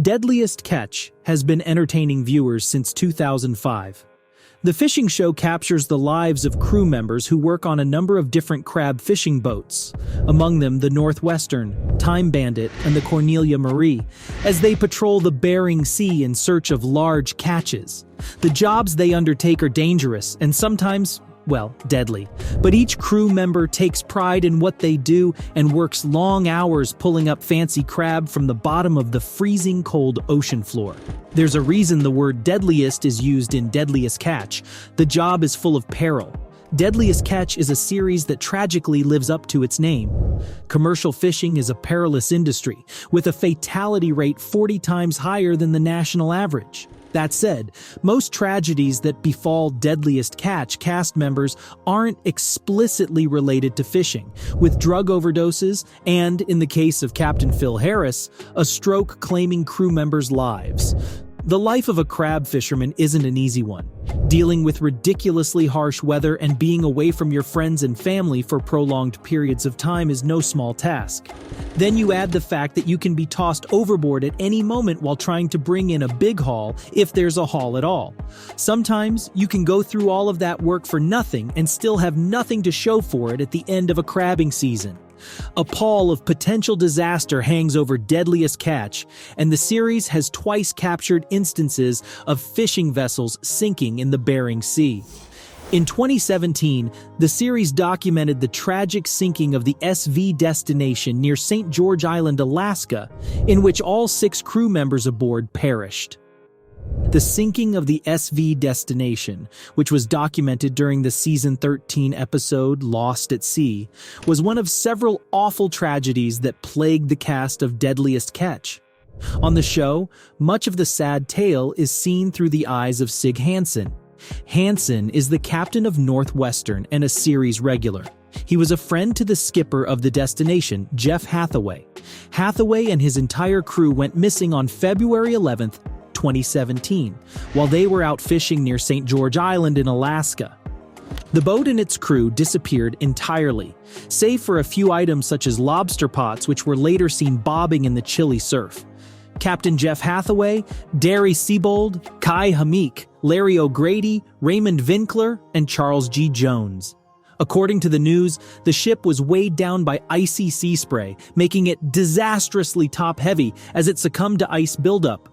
Deadliest Catch has been entertaining viewers since 2005. The fishing show captures the lives of crew members who work on a number of different crab fishing boats, among them the Northwestern, Time Bandit, and the Cornelia Marie, as they patrol the Bering Sea in search of large catches. The jobs they undertake are dangerous and sometimes, well, deadly. But each crew member takes pride in what they do and works long hours pulling up fancy crab from the bottom of the freezing cold ocean floor. There's a reason the word deadliest is used in Deadliest Catch. The job is full of peril. Deadliest Catch is a series that tragically lives up to its name. Commercial fishing is a perilous industry, with a fatality rate 40 times higher than the national average. That said, most tragedies that befall Deadliest Catch cast members aren't explicitly related to fishing, with drug overdoses and, in the case of Captain Phil Harris, a stroke claiming crew members' lives. The life of a crab fisherman isn't an easy one. Dealing with ridiculously harsh weather and being away from your friends and family for prolonged periods of time is no small task. Then you add the fact that you can be tossed overboard at any moment while trying to bring in a big haul, if there's a haul at all. Sometimes you can go through all of that work for nothing and still have nothing to show for it at the end of a crabbing season. A pall of potential disaster hangs over Deadliest Catch, and the series has twice captured instances of fishing vessels sinking in the Bering Sea. In 2017, the series documented the tragic sinking of the SV Destination near St. George Island, Alaska, in which all 6 crew members aboard perished. The sinking of the SV Destination, which was documented during the season 13 episode Lost at Sea, was one of several awful tragedies that plagued the cast of Deadliest Catch. On the show, much of the sad tale is seen through the eyes of Sig Hansen. Hansen is the captain of Northwestern and a series regular. He was a friend to the skipper of the Destination, Jeff Hathaway. Hathaway and his entire crew went missing on February 11th, 2017, while they were out fishing near St. George Island in Alaska. The boat and its crew disappeared entirely, save for a few items such as lobster pots which were later seen bobbing in the chilly surf. Captain Jeff Hathaway, Derry Siebold, Kai Hamik, Larry O'Grady, Raymond Vinkler, and Charles G. Jones. According to the news, the ship was weighed down by icy sea spray, making it disastrously top-heavy as it succumbed to ice buildup.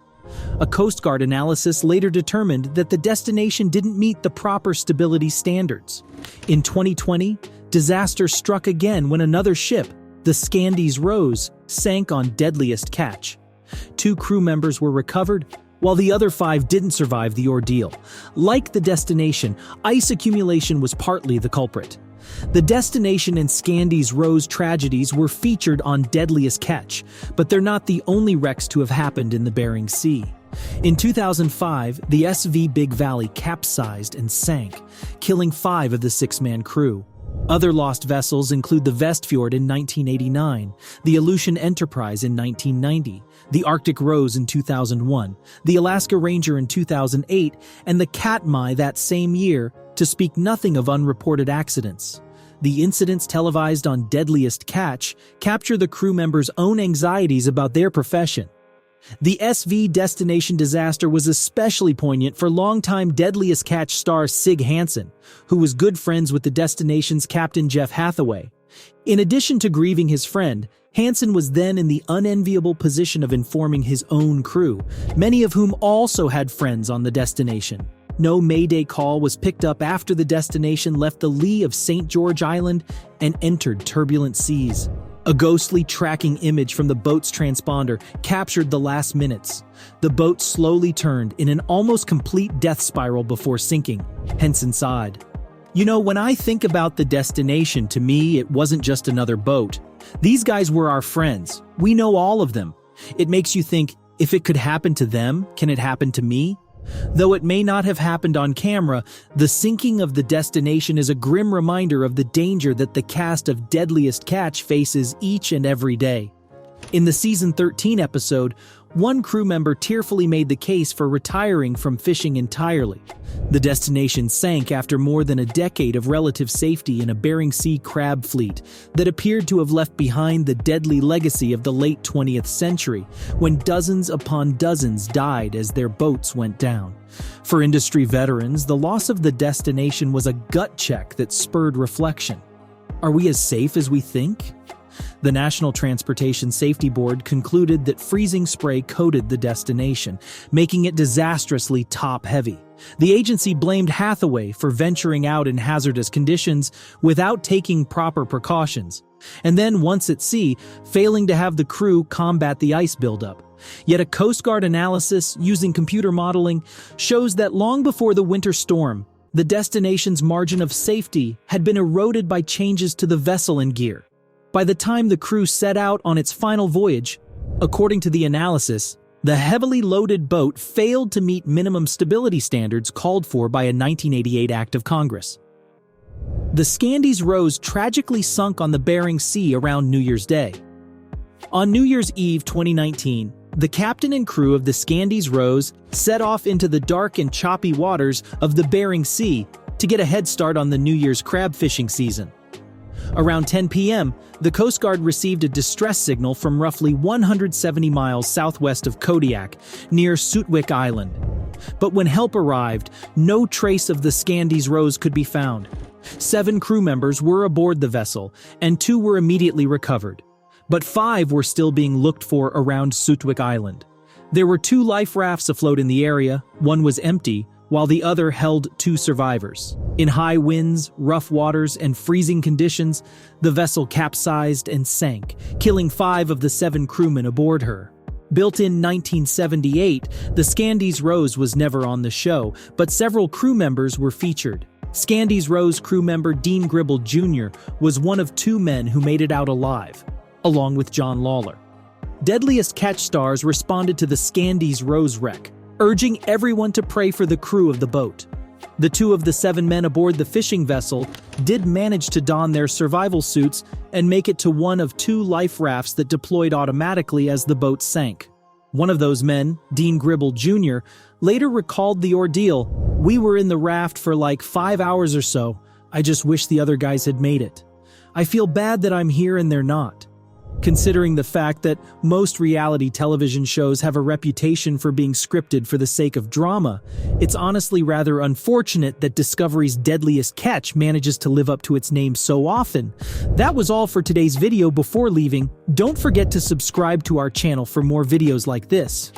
A Coast Guard analysis later determined that the Destination didn't meet the proper stability standards. In 2020, disaster struck again when another ship, the Scandies Rose, sank on Deadliest Catch. 2 crew members were recovered, while the other 5 didn't survive the ordeal. Like the Destination, ice accumulation was partly the culprit. The Destination and Scandies Rose tragedies were featured on Deadliest Catch, but they're not the only wrecks to have happened in the Bering Sea. In 2005, the SV Big Valley capsized and sank, killing 5 of the 6-man crew. Other lost vessels include the Vestfjord in 1989, the Aleutian Enterprise in 1990, the Arctic Rose in 2001, the Alaska Ranger in 2008, and the Katmai that same year, to speak nothing of unreported accidents. The incidents televised on Deadliest Catch capture the crew members' own anxieties about their profession. The SV Destination disaster was especially poignant for longtime Deadliest Catch star Sig Hansen, who was good friends with the Destination's Captain Jeff Hathaway. In addition to grieving his friend, Hansen was then in the unenviable position of informing his own crew, many of whom also had friends on the Destination. No Mayday call was picked up after the Destination left the lee of St. George Island and entered turbulent seas. A ghostly tracking image from the boat's transponder captured the last minutes. The boat slowly turned in an almost complete death spiral before sinking. Henson sighed. You know, when I think about the Destination, to me, it wasn't just another boat. These guys were our friends. We know all of them. It makes you think, if it could happen to them, can it happen to me? Though it may not have happened on camera, the sinking of the Destination is a grim reminder of the danger that the cast of Deadliest Catch faces each and every day. In the season 13 episode, One crew member tearfully made the case for retiring from fishing entirely. The destination sank after more than a decade of relative safety in a Bering Sea crab fleet that appeared to have left behind the deadly legacy of the late 20th century, when dozens upon dozens died as their boats went down. For industry veterans, the loss of the destination was a gut check that spurred reflection. Are we as safe as we think? The National Transportation Safety Board concluded that freezing spray coated the destination, making it disastrously top-heavy. The agency blamed Hathaway for venturing out in hazardous conditions without taking proper precautions, and then, once at sea, failing to have the crew combat the ice buildup. Yet a Coast Guard analysis using computer modeling shows that long before the winter storm, the destination's margin of safety had been eroded by changes to the vessel and gear. By the time the crew set out on its final voyage, according to the analysis, the heavily loaded boat failed to meet minimum stability standards called for by a 1988 Act of Congress. The Scandies Rose tragically sunk on the Bering Sea around New Year's Day. On New Year's Eve 2019, the captain and crew of the Scandies Rose set off into the dark and choppy waters of the Bering Sea to get a head start on the New Year's crab fishing season. Around 10 p.m., the Coast Guard received a distress signal from roughly 170 miles southwest of Kodiak, near Shipwreck Island. But when help arrived, no trace of the Scandies Rose could be found. 7 crew members were aboard the vessel, and 2 were immediately recovered. But 5 were still being looked for around Shipwreck Island. There were 2 life rafts afloat in the area. One was empty, while the other held 2 survivors. In high winds, rough waters, and freezing conditions, the vessel capsized and sank, killing 5 of the 7 crewmen aboard her. Built in 1978, the Scandies Rose was never on the show, but several crew members were featured. Scandies Rose crew member Dean Gribble Jr. was one of 2 men who made it out alive, along with John Lawler. Deadliest Catch stars responded to the Scandies Rose wreck, urging everyone to pray for the crew of the boat. The 2 of the 7 men aboard the fishing vessel did manage to don their survival suits and make it to one of 2 life rafts that deployed automatically as the boat sank. One of those men, Dean Gribble Jr., later recalled the ordeal. "We were in the raft for like 5 hours or so. I just wish the other guys had made it. I feel bad that I'm here and they're not." Considering the fact that most reality television shows have a reputation for being scripted for the sake of drama, it's honestly rather unfortunate that Discovery's Deadliest Catch manages to live up to its name so often. That was all for today's video. Before leaving, don't forget to subscribe to our channel for more videos like this.